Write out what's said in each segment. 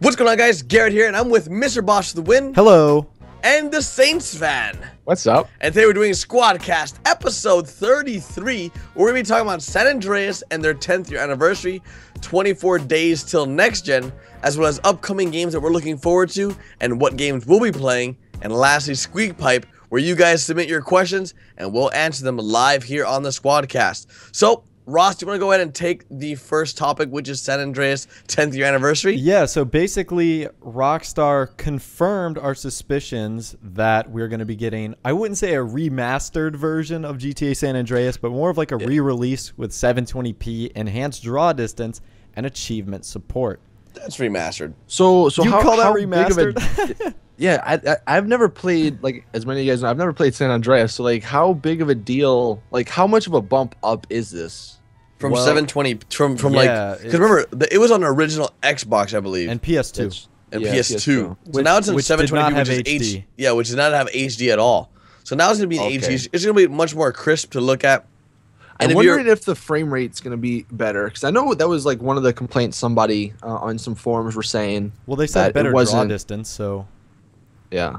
What's going on, guys? Garrett here, and I'm with Mr. Boss the Win. Hello. And the Saints fan. What's up? And today we're doing Squadcast episode 33. We're going to be talking about San Andreas and their 10th year anniversary, 24 days till next gen, as well as upcoming games that we're looking forward to and what games we'll be playing. And lastly, Squeak Pipe, where you guys submit your questions and we'll answer them live here on the Squadcast. So, Ross, do you want to go ahead and take the first topic, which is San Andreas 10th year anniversary? Yeah, so basically, Rockstar confirmed our suspicions that we're going to be getting, I wouldn't say a remastered version of GTA San Andreas, but more of like a re-release with 720p, enhanced draw distance, and achievement support. That's remastered. So You how, call that how remastered? Yeah, I've never played, like, as many of you guys know, I've never played San Andreas. So, like, how big of a deal, like, how much of a bump up is this? From Well, 720, from yeah, like, because remember, it was on the original Xbox, I believe. And PS2. And Yeah, PS2. So Which- now it's in which did 720p, not have which is HD. Yeah, which does not have HD at all. So now it's going to be in Okay. HD. It's going to be much more crisp to look at. And I'm if you're- wondering if the frame rate's going to be better. Because I know that was, like, one of the complaints somebody on some forums were saying. Well, they that said it better draw wasn't- distance, so... Yeah.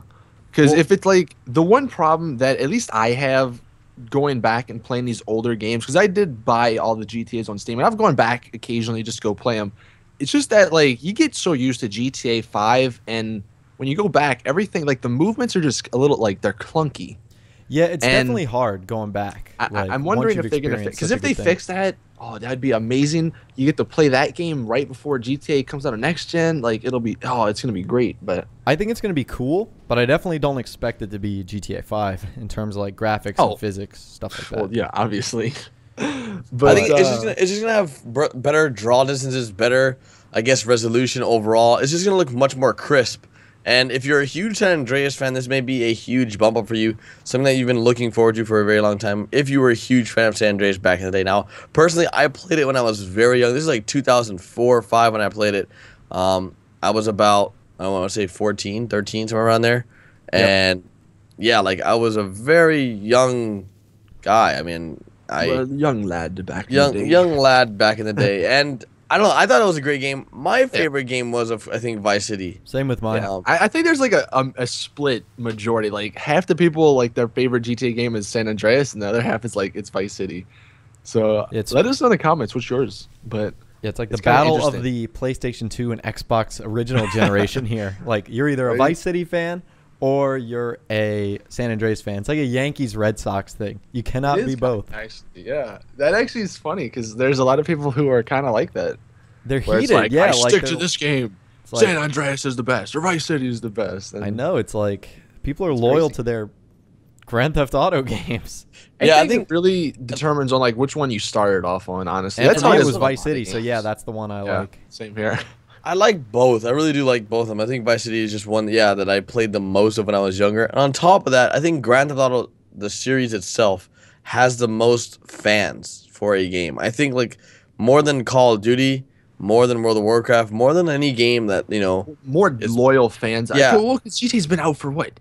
Because Well- if it's, like, the one problem that at least I have going back and playing these older games, because I did buy all the GTAs on Steam, and I've gone back occasionally just to go play them. It's just that, like, you get so used to GTA 5, and when you go back, everything, like, the movements are just a little, like, they're clunky. Yeah, it's And definitely hard going back. I'm like, wondering once if they're you've going to experienced fix, because such a if they good thing. fix that, oh, that'd be amazing. You get to play that game right before GTA comes out of next gen. Like, it'll be, oh, it's going to be great. But I think it's going to be cool, but I definitely don't expect it to be GTA 5 in terms of like graphics and physics, stuff like that. well, yeah, obviously. But I think it's just gonna have better draw distances, better, I guess, resolution overall. It's just gonna look much more crisp. And if you're a huge San Andreas fan, this may be a huge bump up for you, something that you've been looking forward to for a very long time. If you were a huge fan of San Andreas back in the day, now personally, I played it when I was very young. This is like 2004 or 5 when I played it. I was about, I don't want to say 14, 13, somewhere around there, and yeah, like I was a very young guy. I mean, Well, young lad back in the day. young lad back in the day, and I don't know. I thought it was a great game. My favorite game was, I think, Vice City. Same with mine. I think there's like a split majority. Like half the people, like their favorite GTA game is San Andreas, and the other half is like it's Vice City. So let us know in the comments what's yours. But Yeah, it's like it's the kinda battle of interesting. the PlayStation 2 and Xbox original generation here. Like, you're either a Right. Vice City fan or you're a San Andreas fan. It's like a Yankees-Red Sox thing. You cannot It is be kinda- both. Actually, yeah, that actually is funny because there's a lot of people who are kind of like that. They're Where heated. it's like, yeah, I like stick to they're- this game. it's like- San Andreas is the best, or Vice City is the best. And I know. It's like people are loyal crazy. to their Grand Theft Auto games. I think it really determines on like which one you started off on. Honestly, And that's for how me, it it is was with a Vice lot of City. So, yeah, games. that's the one I Yeah, like. same here. I like both. I really do like both of them. I think Vice City is just one, that I played the most of when I was younger. And on top of that, I think Grand Theft Auto, the series itself, has the most fans for a game. I think, like, more than Call of Duty, more than World of Warcraft, more than any game that, More loyal fans. Yeah. Look, GTA's been out for what?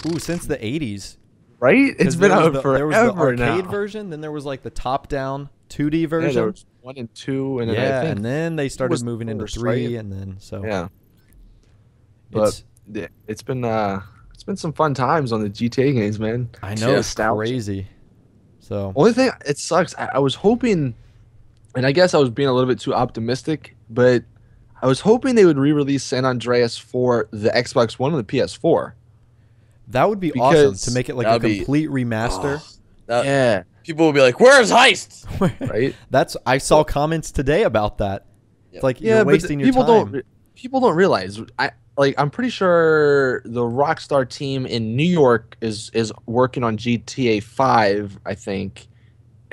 Ooh, since the 80s. Right? It's 'Cause been there was out the, forever There was the arcade now. version, then there was like the top-down 2D Yeah, version. there was 1 and 2, and then Yeah, I think and then they started was moving into first, 3, right? and then so yeah. But it's been some fun times on the GTA games, man. I know it's Nostalgia. crazy. So Only thing it sucks. I was hoping, and I guess I was being a little bit too optimistic, but I was hoping they would re-release San Andreas for the Xbox One and the PS4. that would be awesome Because to make it like a that'd be- complete remaster. Yeah, people will be like, "Where's Heist?" right. That's I saw comments today about that. It's like Yeah, you're but wasting your people time. people don't realize. I'm pretty sure the Rockstar team in New York is working on GTA 5, I think,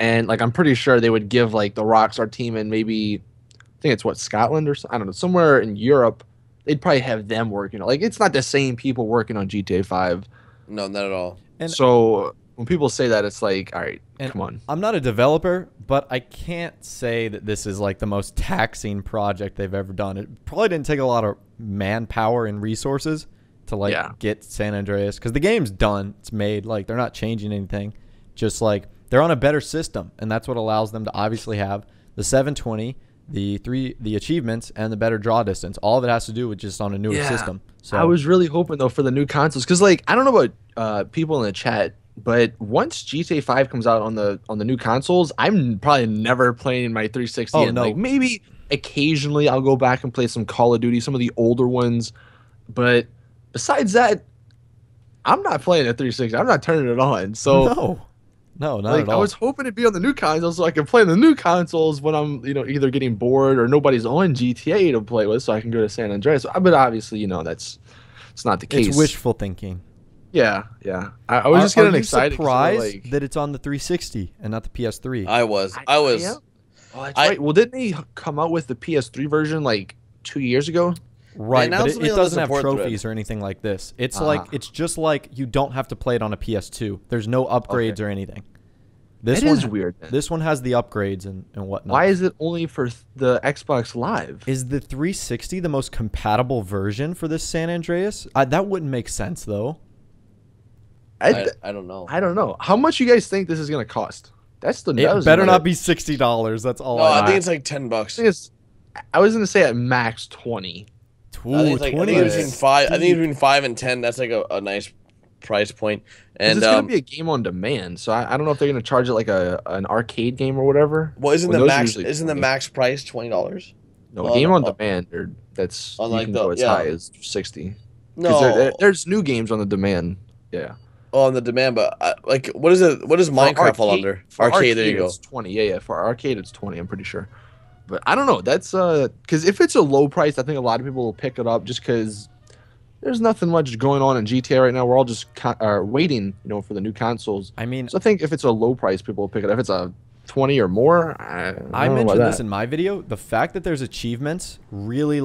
and like I'm pretty sure they would give like the Rockstar team in maybe I think it's Scotland or I don't know, somewhere in Europe. They'd probably have them working. Like it's not the same people working on GTA 5. No, not at all. And- So when people say that, it's like, all right, And come on. I'm not a developer, but I can't say that this is like the most taxing project they've ever done. It probably didn't take a lot of manpower and resources to like get San Andreas, because the game's done. It's made. Like, they're not changing anything. Just like they're on a better system, and that's what allows them to obviously have the 720 the achievements and the better draw distance. All of it has to do with just on a newer system. So I was really hoping though for the new consoles, because like I don't know about people in the chat, but once GTA 5 comes out on the new consoles, I'm probably never playing my 360. Oh, and no. like maybe occasionally I'll go back and play some Call of Duty, some of the older ones, but besides that, I'm not playing a 360. I'm not turning it on. So no, not like at all. I was hoping to be on the new consoles so I can play on the new consoles when I'm either getting bored or nobody's on GTA to play with, so I can go to San Andreas. But obviously it's not the case. It's wishful thinking. Yeah. I was just getting excited. Surprised that it's on the 360 and not the PS3? I was. Oh, that's right. Well, didn't they come out with the PS3 version like 2 years ago? Right, but announced it something on the doesn't have support trophies thread. or anything like this. It's it's just like you don't have to play it on a PS2. There's no upgrades or anything. This That one is weird. Then. This one has the upgrades and whatnot. Why is it only for the Xbox Live? Is the 360 the most compatible version for this San Andreas? That wouldn't make sense though. I don't know. I don't know. How much you guys think this is going to cost? That's the. It better not be $60. That's all. No, I think it's like $10. I was going to say at max 20. I think it's between 5. I think between 5 and 10. That's like a nice price point. And it's going to be a game on demand, so I don't know if they're going to charge it like an arcade game or whatever. Well, isn't the max price $20? No, game on demand. That's on you like can go as high as 60. No, there's new games on the demand. Yeah. Oh, on the demand, but like, what is it? What does Minecraft fall under? Arcade. There you go. It's 20. Yeah. For arcade, it's 20. I'm pretty sure. But I don't know. That's because if it's a low price, I think a lot of people will pick it up just because there's nothing much going on in GTA right now. We're all just waiting, for the new consoles. I mean, so I think if it's a low price, people will pick it up. If it's a 20 or more, I mentioned this in my video. The fact that there's achievements really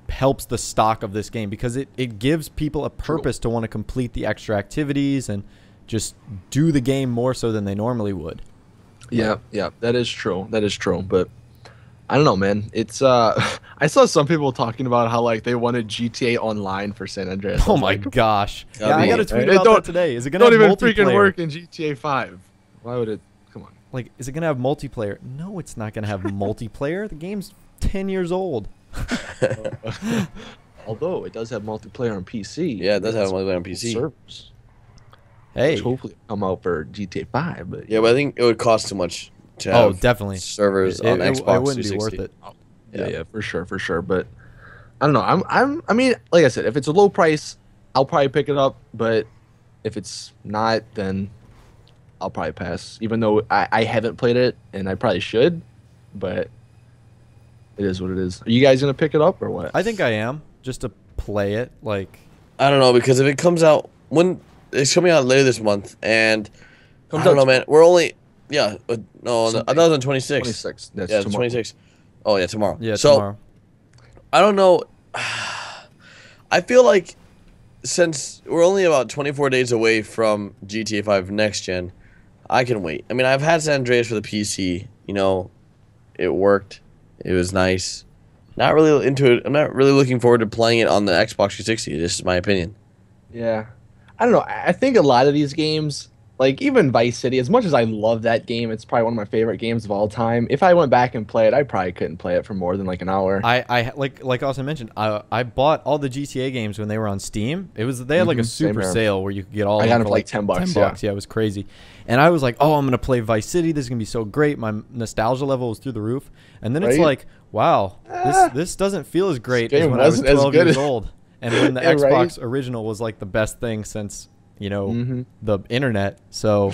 helps the stock of this game because it gives people a purpose to want to complete the extra activities and just do the game more so than they normally would. Yeah, that is true. But I don't know, man. It's I saw some people talking about how they wanted GTA Online for San Andreas. Oh my gosh! Yeah, I got a tweet about that today. Is it gonna have multiplayer? Don't even freaking work in GTA 5. Why would it? Come on. Is it gonna have multiplayer? No, it's not gonna have multiplayer. The game's 10 years old. Although it does have multiplayer on PC. Yeah, it does have multiplayer on PC. Servers. Hey, which hopefully come out for GTA 5. But yeah, but I think it would cost too much to have definitely servers on Xbox. It wouldn't be worth it. Yeah, for sure. But I don't know. I mean, like I said, if it's a low price, I'll probably pick it up. But if it's not, then I'll probably pass. Even though I haven't played it, and I probably should, but it is what it is. Are you guys gonna pick it up or what? I think I am, just to play it. I don't know, because if it comes out when it's coming out later this month, and I don't know, man. We're only no, I thought it was on 26. 26. That's yeah, tomorrow. 26. Oh yeah, tomorrow. Yeah, so, tomorrow. I don't know. I feel like since we're only about 24 days away from GTA 5 next gen, I can wait. I mean, I've had San Andreas for the PC. It worked. It was nice. Not really into it. I'm not really looking forward to playing it on the Xbox 360. This is my opinion. Yeah. I don't know. I think a lot of these games, even Vice City, as much as I love that game, it's probably one of my favorite games of all time. If I went back and played, I probably couldn't play it for more than an hour. I like Austin mentioned, I bought all the GTA games when they were on Steam. They had a super sale where you could get all. I got them for $10. $10. Yeah, it was crazy. And I was like, oh, I'm gonna play Vice City. This is gonna be so great. My nostalgia level was through the roof. And then it's like, wow, this doesn't feel as great as when I was 12 years old. And when the Xbox original was the best thing since the internet. So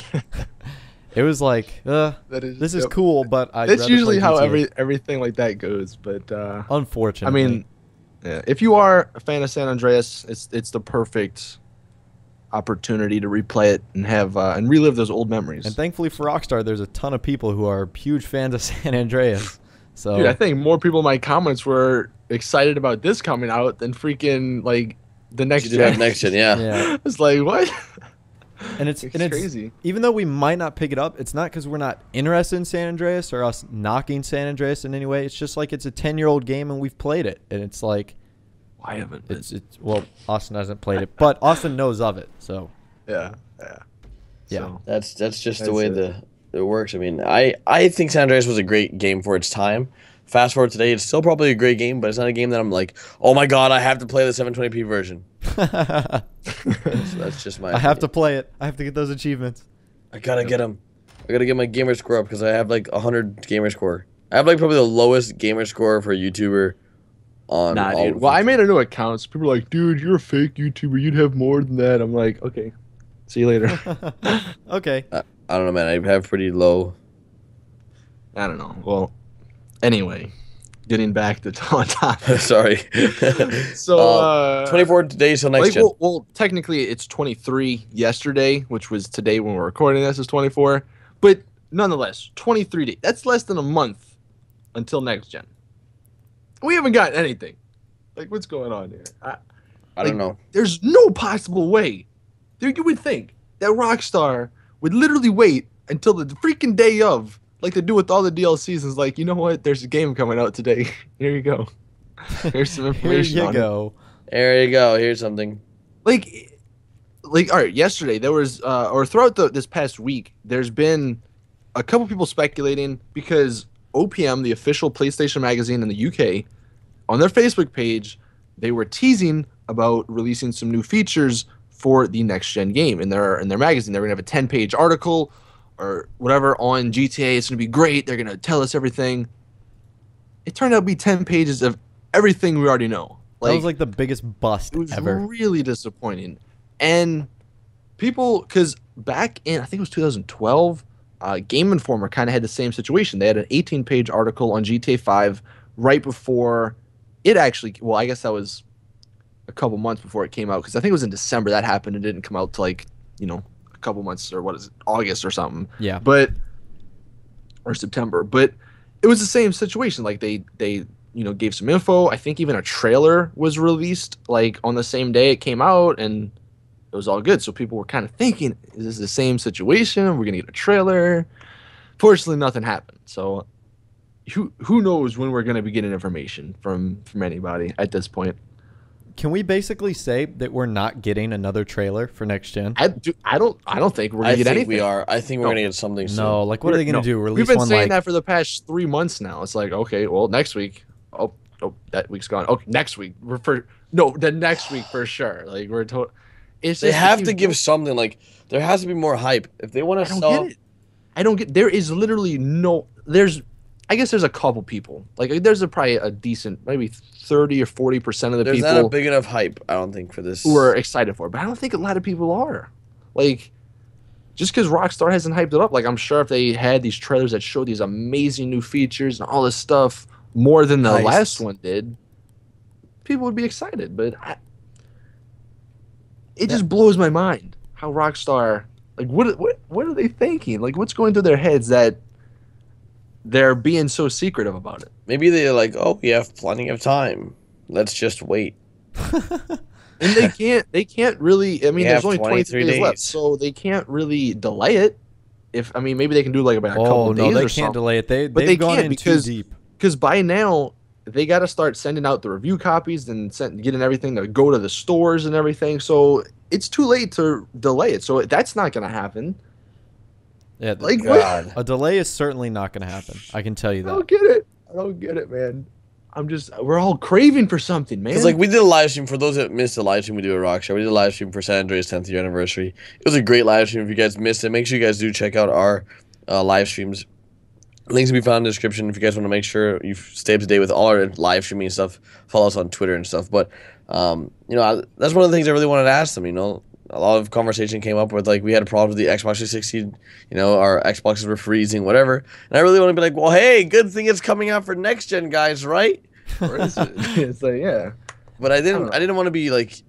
it was this is cool, but that's usually how everything like that goes. But unfortunately, I mean, if you are a fan of San Andreas, it's the perfect opportunity to replay it and have and relive those old memories. And thankfully for Rockstar, there's a ton of people who are huge fans of San Andreas. So dude, I think more people in my comments were excited about this coming out than freaking the next gen. Next gen, yeah. It's like, what? And it's crazy. Even though we might not pick it up, it's not because we're not interested in San Andreas or us knocking San Andreas in any way. It's just it's a 10-year-old game and we've played it, and it's I haven't. Well, Austin hasn't played it, but Austin knows of it. So yeah. So, that's just the way it works. I mean, I think San Andreas was a great game for its time. Fast forward today, it's still probably a great game, but it's not a game that I'm like, oh my god, I have to play the 720p version. That's just my. I have to play it. I have to get those achievements. I gotta get them. I gotta get my gamer score up because I have like 100 gamer score. I have like probably the lowest gamer score for a YouTuber. On Nah, all dude. Well, I made a new account. So people are like, dude, you're a fake YouTuber. You'd have more than that. I'm like, okay. See you later. Okay. I don't know, man. I have pretty low. I don't know. Well, anyway, getting back to topic. Sorry. So, 24 days till next like, gen. well, technically it's 23 yesterday, which was today when we're recording this is 24. But nonetheless, 23 days. That's less than a month until next gen. We haven't gotten anything. Like, what's going on here? I don't know. There's no possible way. You would think that Rockstar would literally wait until the freaking day of, like they do with all the DLCs, is like, you know what? There's a game coming out today. Here you go. Here's some information. Here you go. There you go. Here's something. Like, all right. Yesterday there was, or throughout this past week, there's been a couple people speculating because OPM, the official PlayStation magazine in the UK, on their Facebook page, they were teasing about releasing some new features for the next gen game in their magazine. They're gonna have a 10-page article or whatever on GTA. It's gonna be great. They're gonna tell us everything. It turned out to be 10 pages of everything we already know. That was like the biggest bust it was ever. really disappointing. And people, because back in I think it was 2012, Game Informer kind of had the same situation. They had an 18-page article on GTA 5 right before it actually. Well, I guess that was a couple months before it came out because I think it was in December that happened. It didn't come out to like, a couple months or what is it, August or something. Yeah. But or September. But it was the same situation. Like they gave some info. I think even a trailer was released like on the same day it came out, and it was all good. So people were kind of thinking, is this the same situation? We're gonna get a trailer. Fortunately, nothing happened. So who knows when we're gonna be getting information from anybody at this point. Can we basically say that we're not getting another trailer for next gen? I don't think we're gonna get anything. We are. I think we're gonna get something soon. No, like what are they gonna do? Release We've been one saying like that for the past 3 months now. It's like, okay, well, next week. Oh, that week's gone. Okay, next week. The next week for sure. Like we're told. They have to give something. Like there has to be more hype if they want to sell. Get it. I don't get. There is literally no. I guess there's a couple people. Like there's probably a decent, maybe 30 or 40% of the There's people. not a big enough hype, I don't think, for this. Who are excited for it, but I don't think a lot of people are. Like, just because Rockstar hasn't hyped it up, like I'm sure if they had these trailers that showed these amazing new features and all this stuff more than the last one did, people would be excited. But it just blows my mind how Rockstar, like, what are they thinking? Like, what's going through their heads that they're being so secretive about it? Maybe they're like, oh, we have plenty of time. Let's just wait. And they can't really. I mean, there's only 23 days left, so they can't really delay it. Maybe they can do like about a couple days. Oh no, they or can't something. delay it. They've gone in too deep. Because by now they got to start sending out the review copies and getting everything to go to the stores and everything. So it's too late to delay it. So that's not going to happen. Yeah, like God. A delay is certainly not going to happen. I can tell you that. I don't get it, man. We're all craving for something, man. Because like we did a live stream, for those that missed the live stream we do at Rockstar, we did a live stream for San Andreas 10th year anniversary. It was a great live stream. If you guys missed it, make sure you guys do check out our live streams. Links will be found in the description if you guys want to make sure you stay up to date with all our live streaming and stuff. Follow us on Twitter and stuff. But that's one of the things I really wanted to ask them. A lot of conversation came up with, like, we had a problem with the Xbox 360. Our Xboxes were freezing, whatever. And I really want to be like, well, hey, good thing it's coming out for next gen, guys, right? Or is it? It's like, yeah. But I didn't want to be like,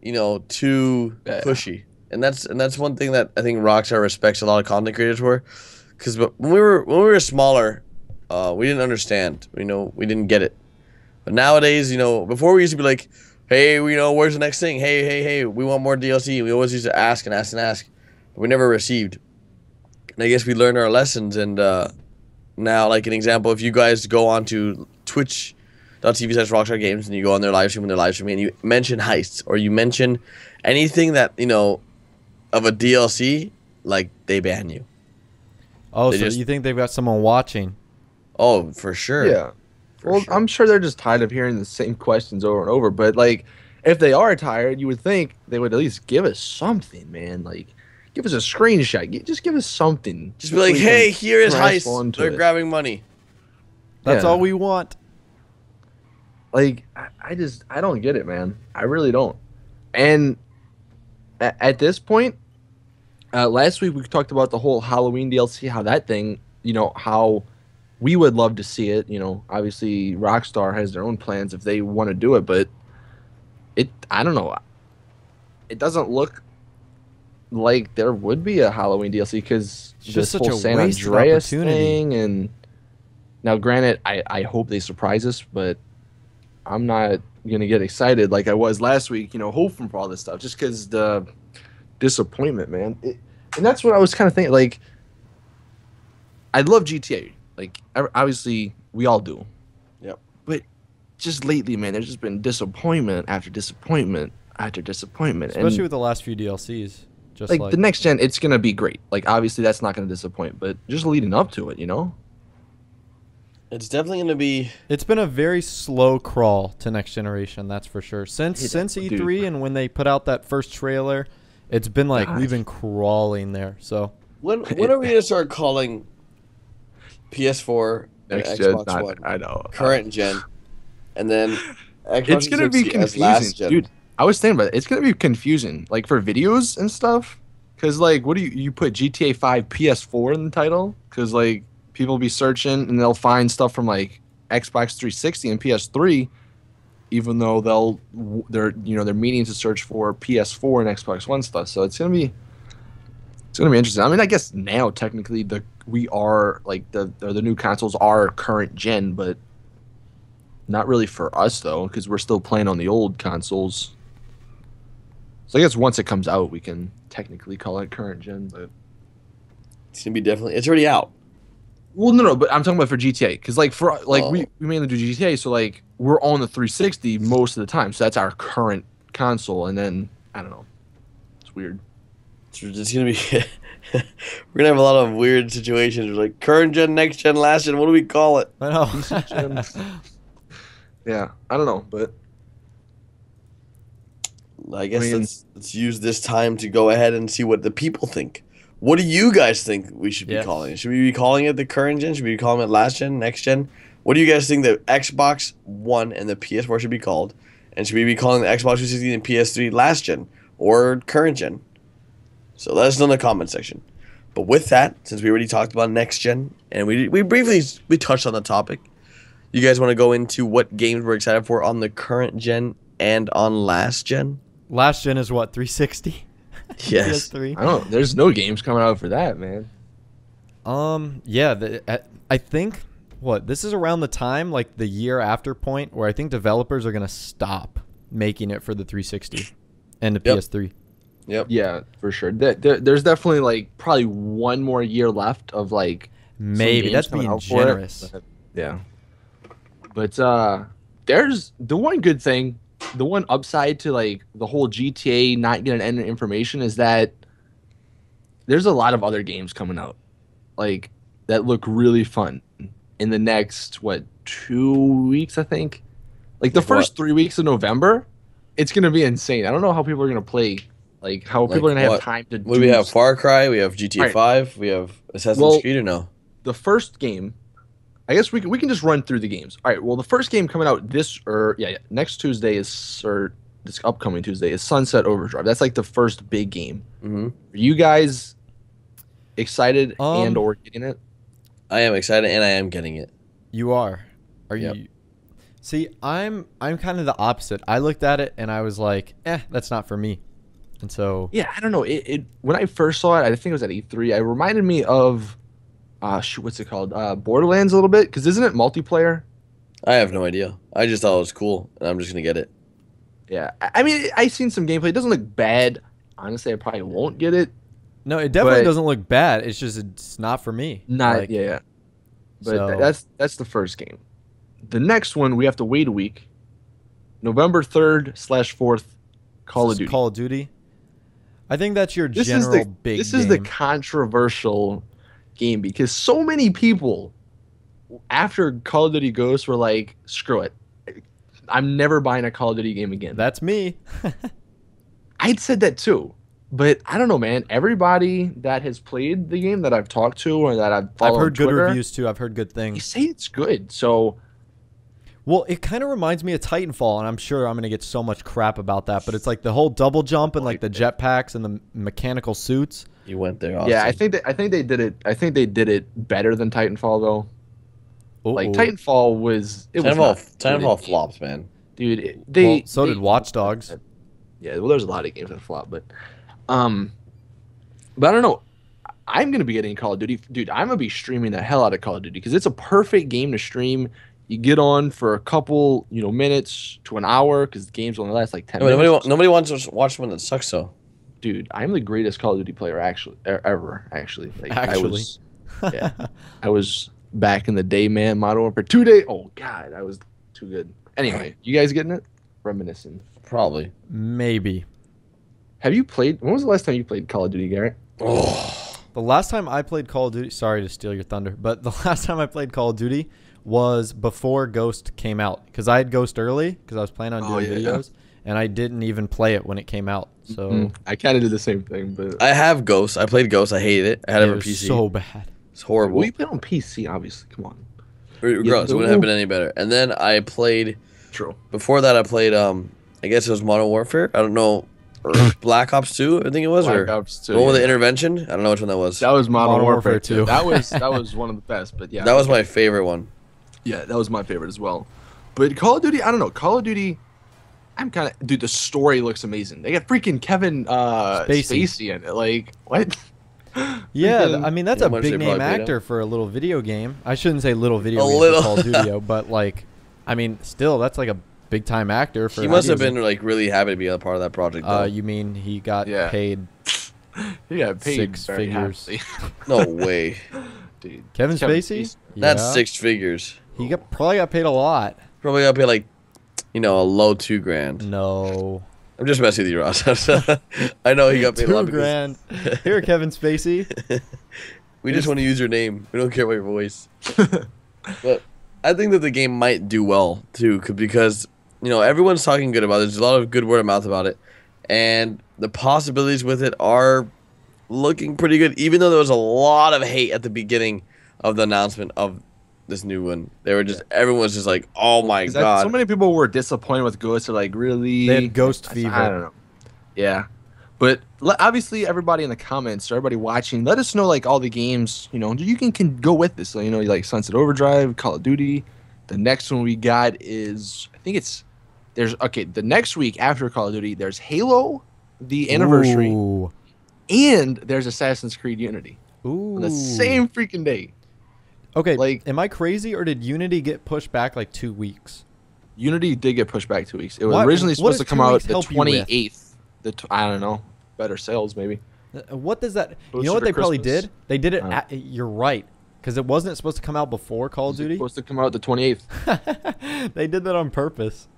too pushy. And that's one thing that I think Rockstar respects a lot of content creators for. Because when we were smaller, we didn't understand. We didn't get it. But nowadays, before we used to be like, hey, where's the next thing? Hey, we want more DLC. We always used to ask and ask and ask. But we never received. And I guess we learned our lessons. And now, like an example, if you guys go on to twitch.tv/Rockstar Games and you go on their live stream when they're live streaming and you mention heists or you mention anything that, of a DLC, like, they ban you. Oh, so you think they've got someone watching? Oh, for sure. Yeah. Well, I'm sure they're just tired of hearing the same questions over and over. But like, if they are tired, you would think they would at least give us something, man. Like, give us a screenshot. Just give us something. Just be like, hey, here is heist. They're grabbing money. That's all we want. Like, I don't get it, man. I really don't. And at this point, last week we talked about the whole Halloween DLC, how that thing, how we would love to see it. Obviously Rockstar has their own plans if they want to do it, but I don't know. It doesn't look like there would be a Halloween DLC because this whole San Andreas thing. And now, granted, I hope they surprise us, but I'm not gonna get excited like I was last week. Hoping for all this stuff just because the disappointment, man. And that's what I was kind of thinking. Like, I love GTA. Like, obviously, we all do. Yep. But just lately, man, there's just been disappointment after disappointment after disappointment. Especially with the last few DLCs. Just like the next gen, it's going to be great. Like, obviously, that's not going to disappoint. But just leading up to it, It's definitely going to be... It's been a very slow crawl to next generation, that's for sure. Since E3 and when they put out that first trailer, it's been like we've been crawling there. So when are we going to start calling PS4 and Xbox One I know current gen, and then Xbox it's going to be confusing, dude. I was thinking about it. It's going to be confusing, like for videos and stuff. Because like, what do you put GTA 5 PS4 in the title? Because like, people will be searching and they'll find stuff from like Xbox 360 and PS3, even though they're meaning to search for PS4 and Xbox One stuff. So it's gonna be interesting. I mean, I guess now technically the new consoles are current gen, but not really for us though, because we're still playing on the old consoles. So I guess once it comes out, we can technically call it current gen, but it's gonna be it's already out. Well, no, but I'm talking about for GTA, because like we mainly do GTA, so like we're on the 360 most of the time, so that's our current console, and then I don't know, it's weird. It's gonna be we're gonna have a lot of weird situations like current gen, next gen, last gen. What do we call it? I know. Yeah, I don't know, but I guess let's use this time to go ahead and see what the people think. What do you guys think we should be calling it? Should we be calling it the current gen? Should we be calling it last gen, next gen? What do you guys think the Xbox One and the PS4 should be called? And should we be calling the Xbox 360 and PS3 last gen or current gen? So let us know in the comment section. But with that, since we already talked about next gen and we briefly touched on the topic, you guys want to go into what games we're excited for on the current gen and on last gen? Last gen is what, 360? Yes. PS3. I don't. There's no games coming out for that, man. Yeah. I think this is around the time, like the year after point, where I think developers are gonna stop making it for the 360 and the PS3. Yep. Yeah, for sure. There's definitely like probably one more year left of like maybe that's being generous. Yeah. But there's the one good thing. The one upside to like the whole GTA not getting any information is that there's a lot of other games coming out like that look really fun in the next 2 weeks, I think. Like the first 3 weeks of November, it's gonna be insane. I don't know how people are gonna play, like how people are gonna have time to. We have Far Cry, we have GTA 5, we have Assassin's Creed, or no? The first game. I guess we can just run through the games. All right. Well, the first game coming out next Tuesday this upcoming Tuesday is Sunset Overdrive. That's like the first big game. Mm-hmm. Are you guys excited and or getting it? I am excited and I am getting it. You are. Are you? See, I'm kind of the opposite. I looked at it and I was like, that's not for me. And so I don't know. It when I first saw it, I think it was at E3. It reminded me of. What's it called? Borderlands a little bit, because isn't it multiplayer? I have no idea. I just thought it was cool, and I'm just gonna get it. Yeah, I mean, I've seen some gameplay. It doesn't look bad. Honestly, I probably won't get it. No, it definitely doesn't look bad. It's just it's not for me. But that's the first game. The next one we have to wait a week. November 3rd/4th, Call of Duty. Call of Duty. I think that's your general big game. This is the controversial game because so many people after Call of Duty Ghosts were like, screw it. I'm never buying a Call of Duty game again. That's me. I'd said that too. But I don't know, man. Everybody that has played the game that I've talked to or that I've followed I've heard on Twitter, good reviews too. I've heard good they things. say it's good. So, well, it kind of reminds me of Titanfall, and I'm sure I'm going to get so much crap about that. But it's like the whole double jump and like the jetpacks and the mechanical suits. You went there, Austin. yeah, I think they did it. I think they did it better than Titanfall though. Like Titanfall was Titanfall flops, man. Dude, so did Watch Dogs. Yeah, well, there's a lot of games that flop, but I don't know. I'm gonna be getting Call of Duty, dude. I'm gonna be streaming the hell out of Call of Duty because it's a perfect game to stream. You get on for a couple, minutes to an hour because the games only last like 10 minutes. Nobody wants to watch one that sucks, though. Dude, I'm the greatest Call of Duty player ever. Like, I was back in the day, man. Modern Warfare 2 day. Oh God, I was too good. Anyway, you guys getting it? Reminiscing. Probably. Maybe. Have you played? When was the last time you played Call of Duty, Garrett? Oh. The last time I played Call of Duty, sorry to steal your thunder, but the last time I played Call of Duty was before Ghost came out because I had Ghost early because I was planning on doing videos, and I didn't even play it when it came out. So I kind of did the same thing, but I have Ghost. I played Ghost. I hated it. I had it on PC. So bad. It's horrible. Well, you played on PC, obviously. Come on. Gross. It wouldn't have been any better. And then I played. True. Before that, I played. I guess it was Modern Warfare. I don't know. Or Black Ops 2, I think it was. Black Ops 2. The one with the intervention. I don't know which one that was. That was Modern Warfare 2. That was one of the best. But yeah, that was my favorite one. Yeah, that was my favorite as well. But Call of Duty, I don't know. Call of Duty, dude, the story looks amazing. They got freaking Kevin Spacey in it. Like, what? Yeah, I mean, that's a big name actor for a little video game. I shouldn't say little video game for Call of Duty, but like, I mean, still, that's like a big time actor. For he must have been like really happy to be a part of that project. Though. You mean he got paid? He got paid 6 figures. No way, dude. Kevin Spacey? That's 6 figures. He probably got paid a lot. Probably got paid like, a low $2,000. No. I'm just messing with you, Ross. I know he got paid a lot. $2,000. Here, Kevin Spacey. We just want to use your name. We don't care about your voice. But I think that the game might do well too, because everyone's talking good about it. There's a lot of good word of mouth about it, and the possibilities with it are looking pretty good. Even though there was a lot of hate at the beginning of the announcement of this new one, everyone was just like, "Oh my god!" So many people were disappointed with Ghost. They're like, really? They had Ghost fever. I don't know. Yeah, but obviously, everybody in the comments, or everybody watching, let us know like all the games you can go with this. So like Sunset Overdrive, Call of Duty. The next one we got is the next week after Call of Duty, there's Halo, the anniversary, and there's Assassin's Creed Unity. Ooh. On the same freaking day. Okay, like, am I crazy or did Unity get pushed back like 2 weeks? Unity did get pushed back 2 weeks. It was originally supposed to come out the 28th. I don't know. Better sales, maybe. What does that... You know what they probably did? They did it... You're right. Because it wasn't supposed to come out before Call of Duty? It was supposed to come out the 28th. They did that on purpose.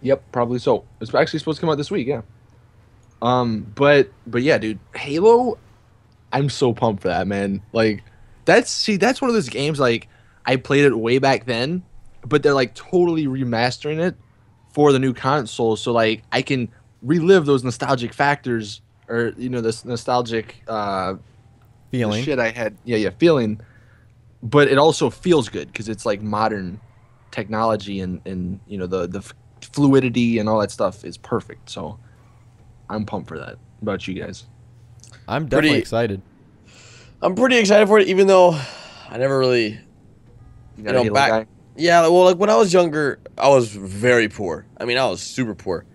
Yep, probably so. It's actually supposed to come out this week, yeah. But yeah, dude, Halo, I'm so pumped for that, man. Like, that's one of those games, like, I played it way back then, but they're, like, totally remastering it for the new console, so, like, I can relive those nostalgic factors, or, this nostalgic, feeling. Shit I had, feeling, but it also feels good, because it's, like, modern technology, and the fluidity and all that stuff is perfect, so I'm pumped for that. How about you guys? I'm definitely excited. I'm pretty excited for it, even though I never really, guy? Yeah, well, like when I was younger, I was very poor. I mean, I was super poor,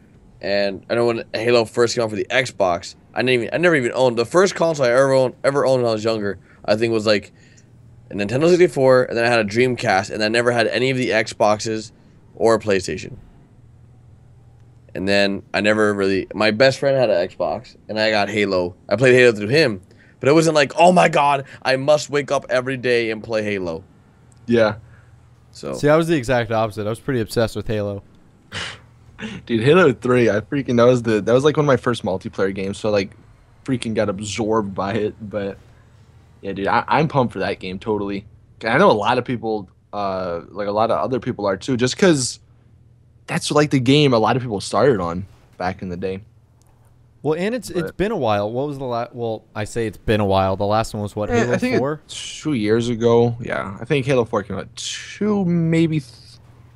and I know when Halo first came out for the Xbox, I never even owned the first console I ever owned when I was younger. I think was like a Nintendo 64, and then I had a Dreamcast, and I never had any of the Xboxes or a PlayStation. And then my best friend had an Xbox, and I got Halo. I played Halo through him, but it wasn't like, oh my god, I must wake up every day and play Halo. Yeah. So see, I was the exact opposite. I was pretty obsessed with Halo. Dude, Halo 3, that was like one of my first multiplayer games, so like freaking got absorbed by it, but Yeah, dude, I'm pumped for that game totally. I know a lot of people, like a lot of other people are too, just because that's like the game a lot of people started on back in the day. Well, and it's been a while. What was the last? Well, I say it's been a while. The last one was what, Halo I think 4? 2 years ago. Yeah, I think Halo 4 came out two, maybe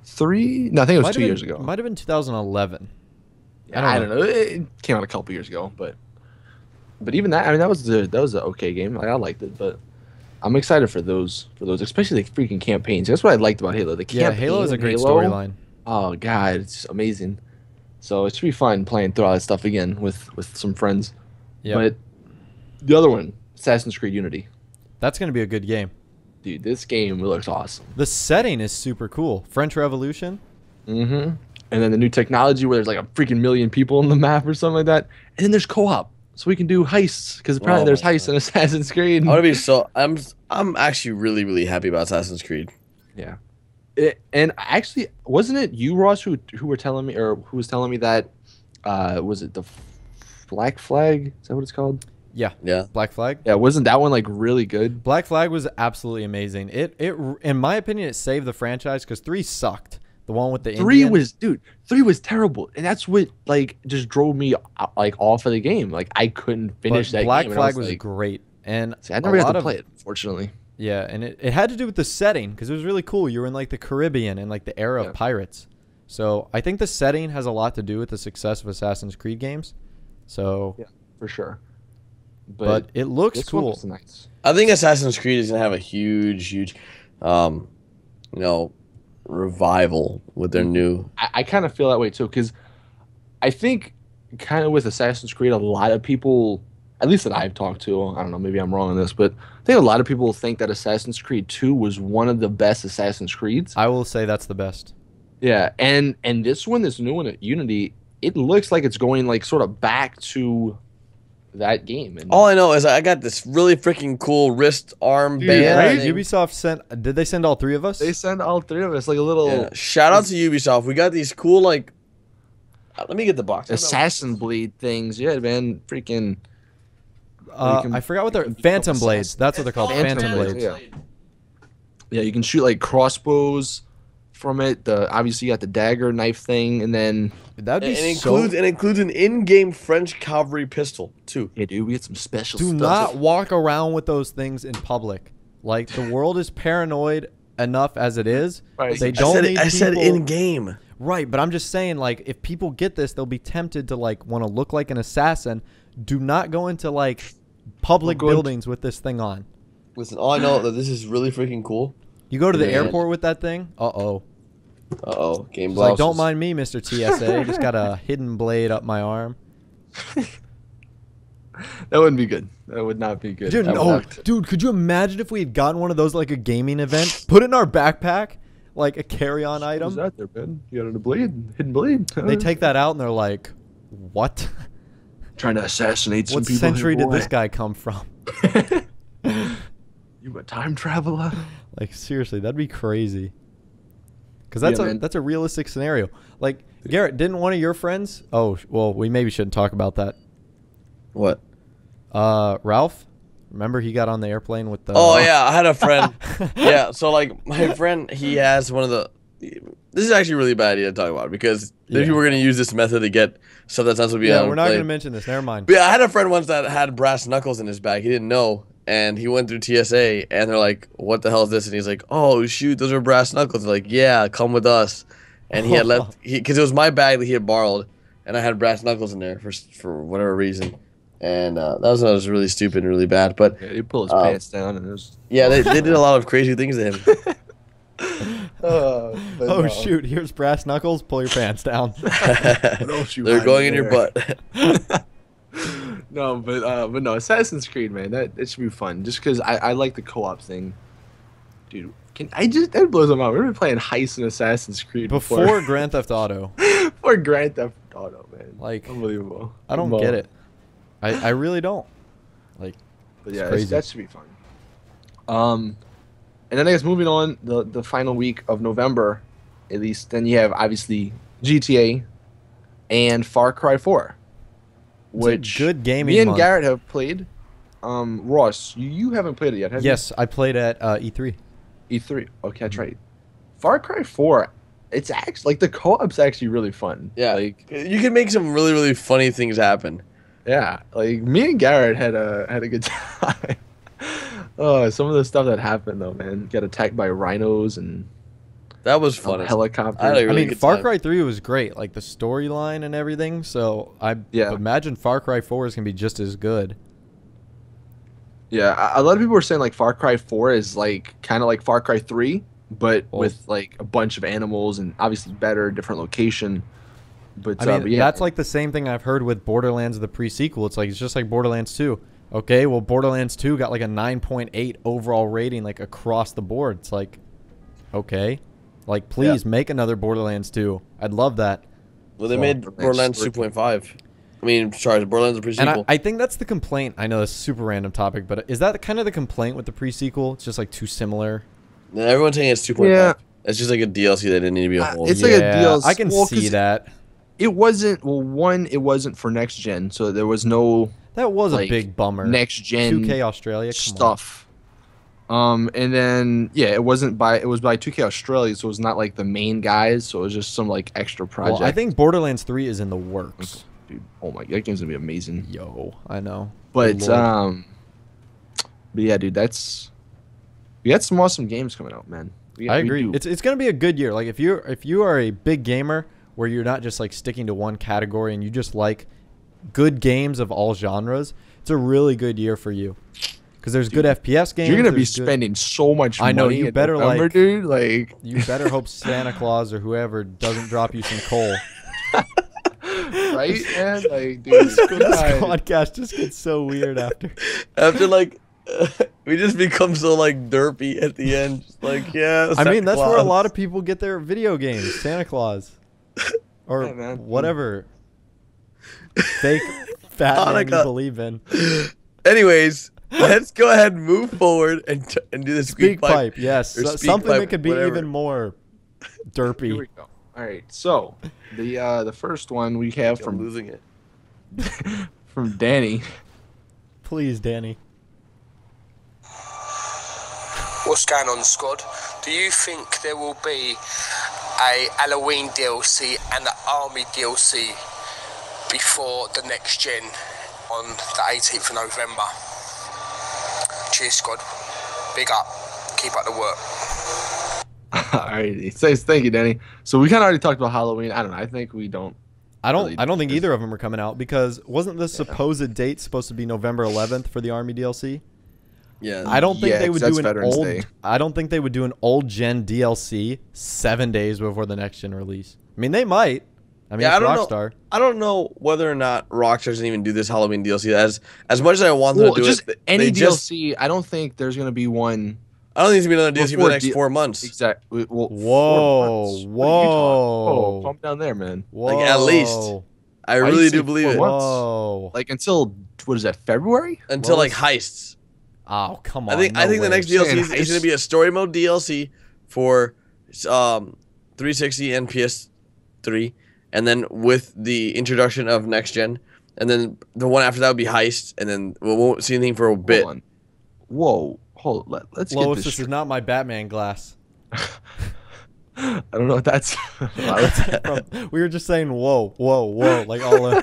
three. No, I think it was 2 years ago. Might have been 2011. Yeah, I don't know. It came out a couple years ago, but even that, I mean, that was an okay game. Like, I liked it, but I'm excited for those, especially the freaking campaigns. That's what I liked about Halo. The campaign, Halo is a great Halo, storyline. Oh god, it's amazing. So it should be fun playing through all that stuff again with some friends. Yeah. But the other one, Assassin's Creed Unity. That's going to be a good game. Dude, this game looks awesome. The setting is super cool. French Revolution. Mm-hmm. And then the new technology where there's like a freaking million people on the map or something like that. And then there's co-op. So we can do heists because apparently there's heists in Assassin's Creed. I want to be so I'm actually really happy about Assassin's Creed. Yeah. And actually, wasn't it you, Ross, who were telling me, or who was telling me that, was it the Black Flag? Is that what it's called? Yeah. Yeah. Black Flag. Yeah, wasn't that one like really good? Black Flag was absolutely amazing. It in my opinion, it saved the franchise because 3 sucked. The one with the three Indian. three was terrible, and that's what like just drove me like off of the game. Like I couldn't finish that Black game. Flag was like, great, and see, I never got to play it, unfortunately. Yeah, and it had to do with the setting because it was really cool. You were in like the Caribbean and like the era of pirates. So I think the setting has a lot to do with the success of Assassin's Creed games. So yeah, for sure. But it looks cool. Looks nice. I think Assassin's Creed is gonna have a huge, revival with their new. I kind of feel that way too, because I think kind of with Assassin's Creed, a lot of people, at least that I've talked to, I don't know, maybe I'm wrong on this, but I think a lot of people think that Assassin's Creed 2 was one of the best Assassin's Creeds. I will say that's the best. Yeah, and this new one at Unity, it looks like it's going like sort of back to that game. And all I know is I got this really freaking cool wrist arm band. Yeah, right? Ubisoft sent. Did they send all 3 of us? They send all 3 of us like a little. Yeah. Shout out to Ubisoft. We got these cool like. Let me get the box. Assassin Blade things. Yeah, man, freaking. I forgot what they're Phantom Blades. That's what they're called. Phantom Blades. Yeah, you can shoot like crossbows from it. Obviously you got the dagger knife thing, and then it includes an in-game French cavalry pistol too. Yeah, dude, we get some special stuff. Do not walk around with those things in public. Like the world is paranoid enough as it is. Right. They don't need people. I said in-game. Right, but I'm just saying, like, if people get this, they'll be tempted to like want to look like an assassin. Do not go into like public buildings with this thing on. Listen, all I know is that this is really freaking cool. You go to the airport with that thing. Game like, don't mind me, Mr. TSA. Just got a hidden blade up my arm. That wouldn't be good. That would not be good. Dude, could you imagine if we had gotten one of those like a gaming event? Put it in our backpack, like a carry-on item. What's that there, man? You got a blade? Hidden blade? They take that out and they're like, what? Trying to assassinate some people. What century did this guy come from? You a time traveler? Like, seriously, that'd be crazy. Because that's a realistic scenario. Like, Garrett, didn't one of your friends? Oh, well, we maybe shouldn't talk about that. What? Ralph? Remember he got on the airplane with the... Oh, yeah, I had a friend. Yeah, so, like, my friend, he has one of the... This is actually a really bad idea to talk about because maybe we're going to use this method to get stuff that's not supposed to be on we're not going to mention this. Never mind. But yeah, I had a friend once that had brass knuckles in his bag. He didn't know. And he went through TSA, and they're like, what the hell is this? And he's like, oh, shoot, those are brass knuckles. They're like, yeah, come with us. And he had left, because it was my bag that he had borrowed, and I had brass knuckles in there for whatever reason. And that was really stupid and really bad. But yeah, he pulled his pants down. And it was... Yeah, they did a lot of crazy things to him. Shoot, here's brass knuckles, pull your pants down. They're going in your butt. No, but no, Assassin's Creed, man, that should be fun. Just because I like the co-op thing, dude. That blows my mind. We've been playing heist in Assassin's Creed before Grand Theft Auto. Before Grand Theft Auto, man. Like, unbelievable. I don't get it. I really don't. Like, but yeah, that should be fun. And then I guess moving on, the final week of November, at least, then you have obviously GTA and Far Cry 4. Which good gaming me and month. Garrett have played. Ross, you haven't played it yet, have you? Yes, I played at E3. E3. Okay, that's right. Far Cry 4. It's actually like the co-op's actually really fun. Yeah, Like you can make some really, really funny things happen. yeah, like me and Garrett had a good time. Oh, some of the stuff that happened though, man. Got attacked by rhinos and That was fun. helicopters. I had a really I mean, good Far time. Cry 3 was great, like the storyline and everything. So I imagine Far Cry 4 is gonna be just as good. Yeah, a lot of people were saying like Far Cry 4 is like kind of like Far Cry 3, but with like a bunch of animals and obviously better, different location. But I mean, but yeah, that's like the same thing I've heard with Borderlands, the pre-sequel. It's just like Borderlands 2. Okay, well, Borderlands 2 got like a 9.8 overall rating, like across the board. It's like, okay, like please make another Borderlands 2. I'd love that. Well, they made Borderlands 2.5. I mean, sorry, Borderlands the pre-sequel. And I think that's the complaint. I know this is a super random topic, but is that kind of the complaint with the pre-sequel? It's just like too similar. Yeah, everyone's saying it's 2.5. Yeah. It's just like a DLC that didn't need to be a whole. It's like a DLC. I can see that. It wasn't it wasn't for next gen, so there was no. That was like, a big bummer. Next gen 2K Australia stuff. And then it was by 2K Australia, so it was not like the main guys, so it was just some like extra project. Well, I think Borderlands 3 is in the works. Dude, oh my, that game's gonna be amazing. Yo, I know. But yeah, dude, we got some awesome games coming out, man. I agree. It's gonna be a good year. Like if you are a big gamer where you're not just like sticking to one category and you just like good games of all genres, it's a really good year for you. Because there's good FPS games. You're gonna be spending so much money. I know, you better November, like, dude. Like, you better hope Santa Claus or whoever doesn't drop you some coal. Right, man? Like, dude, This podcast just gets so weird after like we just become so like derpy at the end. Just like, yeah. I mean, that's where a lot of people get their video games. Santa Claus. Or whatever fake fat man you believe in. Anyways, let's go ahead and move forward and do the speak pipe. Yes, something that could be even more derpy. Here we go. All right, so the first one we have I'm losing it from Danny. Please, Danny. What's going on, squad? Do you think there will be a Halloween DLC and an Army DLC before the next gen on the 18th of November? Cheers, squad. Big up. Keep up the work. Alright, says thank you, Danny. So we kind of already talked about Halloween. I don't know. I think we don't. I don't think either of them are coming out because wasn't the supposed date supposed to be November 11th for the Army DLC? Yeah. I don't think they would do an Veterans old. Day. I don't think they would do an old gen DLC 7 days before the next gen release. I mean, they might. I mean, I it's don't Rockstar. know. I don't know whether or not Rockstar doesn't even do this Halloween DLC. As much as I want them to do just it, any DLC. I don't think there's gonna be one. I don't think there's gonna be another DLC for the next 4 months. Exactly. Well, 4 months. Whoa! Calm down there, man. Whoa. Like at least. I really do believe it. Whoa. Like until what is that? February? Until like heists. Oh, come on. I think the next DLC is going to be a story mode DLC for 360 and PS3, and then with the introduction of next gen, and then the one after that would be heist, and then we won't see anything for a bit. Hold on. Whoa, hold on. Let's Lois, get this is not my Batman glass. I don't know what that's. We were just saying whoa, whoa, whoa, like all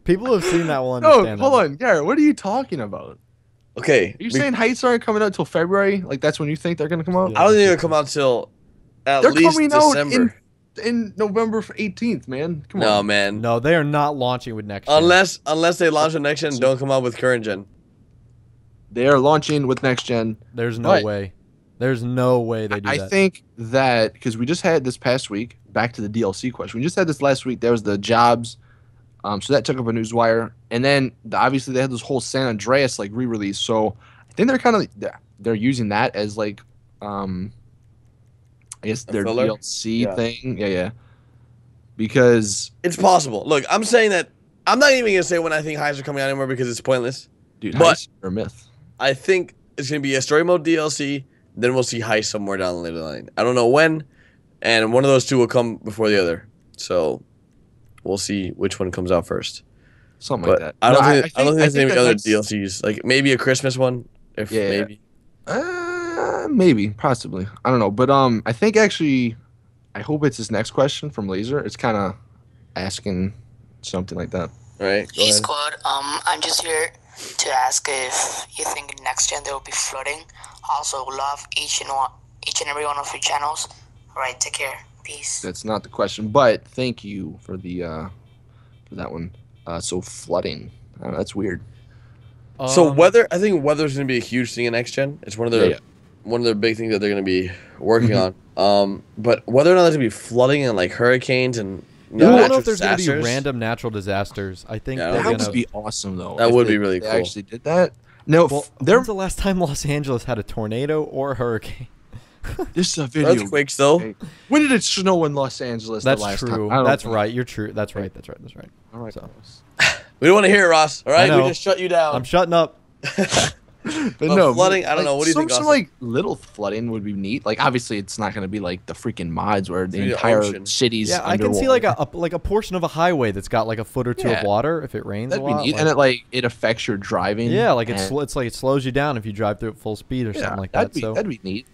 people who have seen that will understand. No, hold on, Garrett. What are you talking about? Okay. Are you saying heists aren't coming out until February? Like that's when you think they're gonna come out? I don't think it'll come out till at They're least coming December. out in November 18th, man. Come No, on. man. No, they are not launching with next gen. Unless they launch a next gen, don't come out with current gen. They are launching with next gen. There's no way. There's no way they do that. I think that because we just had this past week, back to the DLC question. We just had this last week. There was the jobs. So that took up a news wire. And then obviously they had this whole San Andreas like re-release. So I think they're kind of they're using that as like I guess their DLC thing. Yeah. Because it's possible. Look, I'm saying that I'm not even gonna say when I think heists are coming out anymore because it's pointless. Dude, but heists are a myth. I think it's gonna be a story mode DLC. Then we'll see heist somewhere down the later line. I don't know when, and one of those two will come before the other. So we'll see which one comes out first. something like that. I don't No, think I don't think there's any other that's- DLCs. Like maybe a Christmas one, if Yeah. maybe. Maybe, possibly. I don't know, but I think actually, I hope it's his next question from Laser. It's kind of asking something like that. All right, go Hey ahead. Squad, I'm just here to ask if you think in next gen there will be flooding. Also, love each and every one of your channels. All right, take care. Peace. That's not the question, but thank you for the for that one. So flooding, that's weird. So weather, I think weather's gonna be a huge thing in next gen. It's one of their Yeah. one of their big things that they're gonna be working Mhm. on. But whether or not there's gonna be flooding and like hurricanes and I don't know natural if there's going to be disasters, random natural disasters. I think Yeah, I they're don't That think going would to. be awesome though. That if would be they- really they cool. actually did that. No, Well, there. when's the last time Los Angeles had a tornado or a hurricane? This is a video. earthquakes though. Okay. When did it snow in Los Angeles? That's the last true. Time? I don't That's know. right. You're true. That's right. That's right. That's right. All right. So. We don't want to hear it, Ross. All right, know. we just shut you down. I'm shutting up. But Well, no, flooding, I don't know. What do you some, think, Some Austin? like little flooding would be neat. Like obviously, it's not going to be like the freaking mods where the Maybe the entire ocean. city's. Yeah, I can see like underwater. a portion of a highway that's got like a foot or two Yeah. of water if it rains That'd a be lot. neat, and it affects your driving. yeah, like and- it's like it slows you down if you drive through at full speed or something like that. that'd be neat.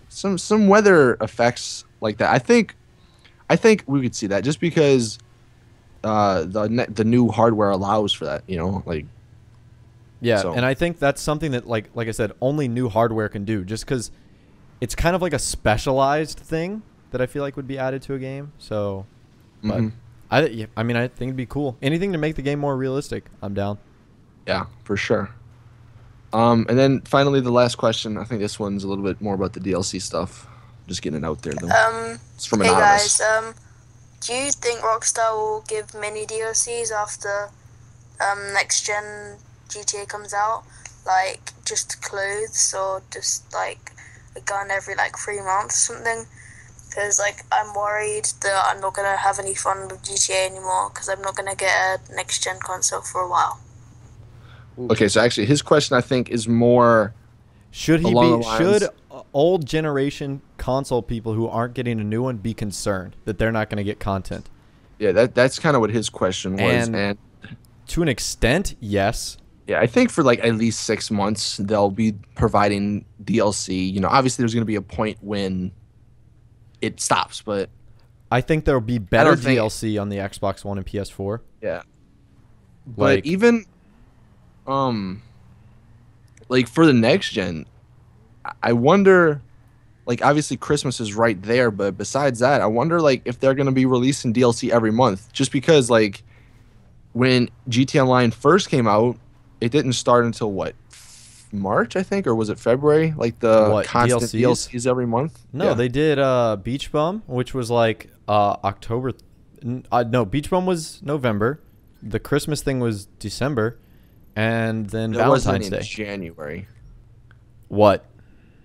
Some weather effects like that. I think we could see that just because the new hardware allows for that. You know, like yeah, so- and I think that's something that like I said, only new hardware can do. Just because it's kind of like a specialized thing that I feel like would be added to a game. So, but Mhm. I mean, I think it'd be cool. Anything to make the game more realistic, I'm down. yeah, for sure. And then finally the last question. I think this one's a little bit more about the DLC stuff. Just getting it out there though. It's from Hey anonymous. guys, do you think Rockstar will give many DLCs after next gen GTA comes out? Like just clothes or just like a gun every like 3 months or something? Because like I'm worried that I'm not gonna have any fun with GTA anymore because I'm not gonna get a next gen console for a while. Okay, so actually his question I think is more Should he Along be? the lines- Should old generation console people who aren't getting a new one be concerned that they're not going to get content? yeah, that's kind of what his question was. And To an extent, yes. yeah, I think for like at least 6 months they'll be providing DLC. You know, obviously there's going to be a point when it stops, but I think there'll be better think- DLC on the Xbox One and PS4. yeah. But Like, even like for the next gen, I wonder, like obviously Christmas is right there, but besides that, I wonder like if they're going to be releasing DLC every month just because like when GTA Online first came out, it didn't start until what? March, I think, or was it February? Like the What, constant DLCs? DLCs every month? no, Yeah. they did Beach Bum, which was like October. No, Beach Bum was November. The Christmas thing was December, and then There wasn't Valentine's any in Day. January. What?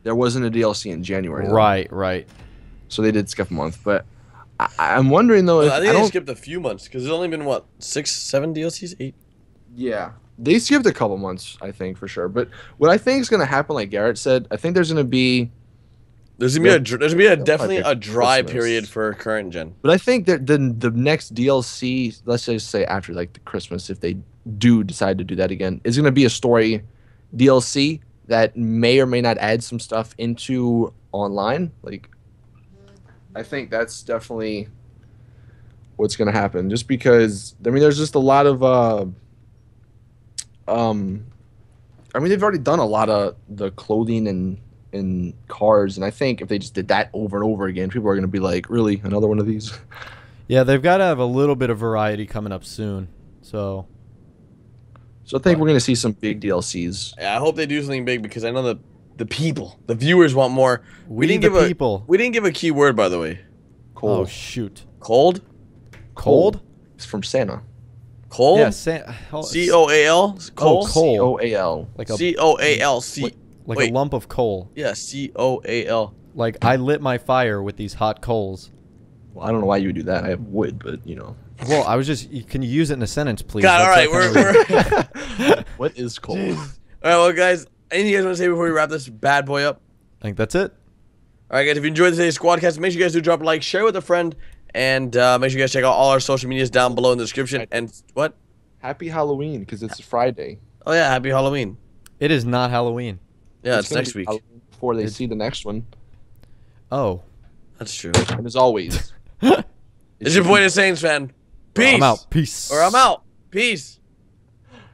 There wasn't a DLC in January. though. Right, right. So they did skip a month, but I'm wondering though if I I think they don't. skipped a few months because there's only been what 6, 7 DLCs, 8. Yeah, they skipped a couple months, I think for sure. But what I think is going to happen, like Garrett said, I think there's going to be. There's gonna be a They'll definitely probably a dry Christmas. period for current gen. But I think that the next DLC, let's just say after like the Christmas, if they do decide to do that again, is going to be a story DLC that may or may not add some stuff into online. Like, I think that's definitely what's going to happen. Just because I mean, there's just a lot of I mean, they've already done a lot of the clothing and cars, and I think if they just did that over and over again, people are going to be like, really, another one of these? Yeah, they've got to have a little bit of variety coming up soon. So So I think we're going to see some big DLCs. Yeah, I hope they do something big because I know the people, the viewers want more. we didn't the give people. We didn't give a key word, by the way. Cold. Oh shoot! Cold. Cold? It's from Santa. Cold. Yeah, COAL. Coal. coal. COAL. like a COALC. like Wait. a lump of coal. Yeah, COAL. Like I lit my fire with these hot coals. Well, I don't know why you would do that. I have wood, but you know. Well, I was just. Can you use it in a sentence, please? God, all right, That's like we're. What is cold? All right, well, guys, anything you guys want to say before we wrap this bad boy up? I think that's it. All right, guys, if you enjoyed today's Squadcast, make sure you guys do drop a like, share with a friend, and make sure you guys check out all our social medias down below in the description. And what? Happy Halloween, because it's a Friday. Oh yeah, happy Halloween. It is not Halloween. Yeah, it's gonna next be week. Halloween before they see the next one. Oh. That's true. And as always, It's your boy, the Saints fan. Peace. I'm out. Peace. Or I'm out. Peace.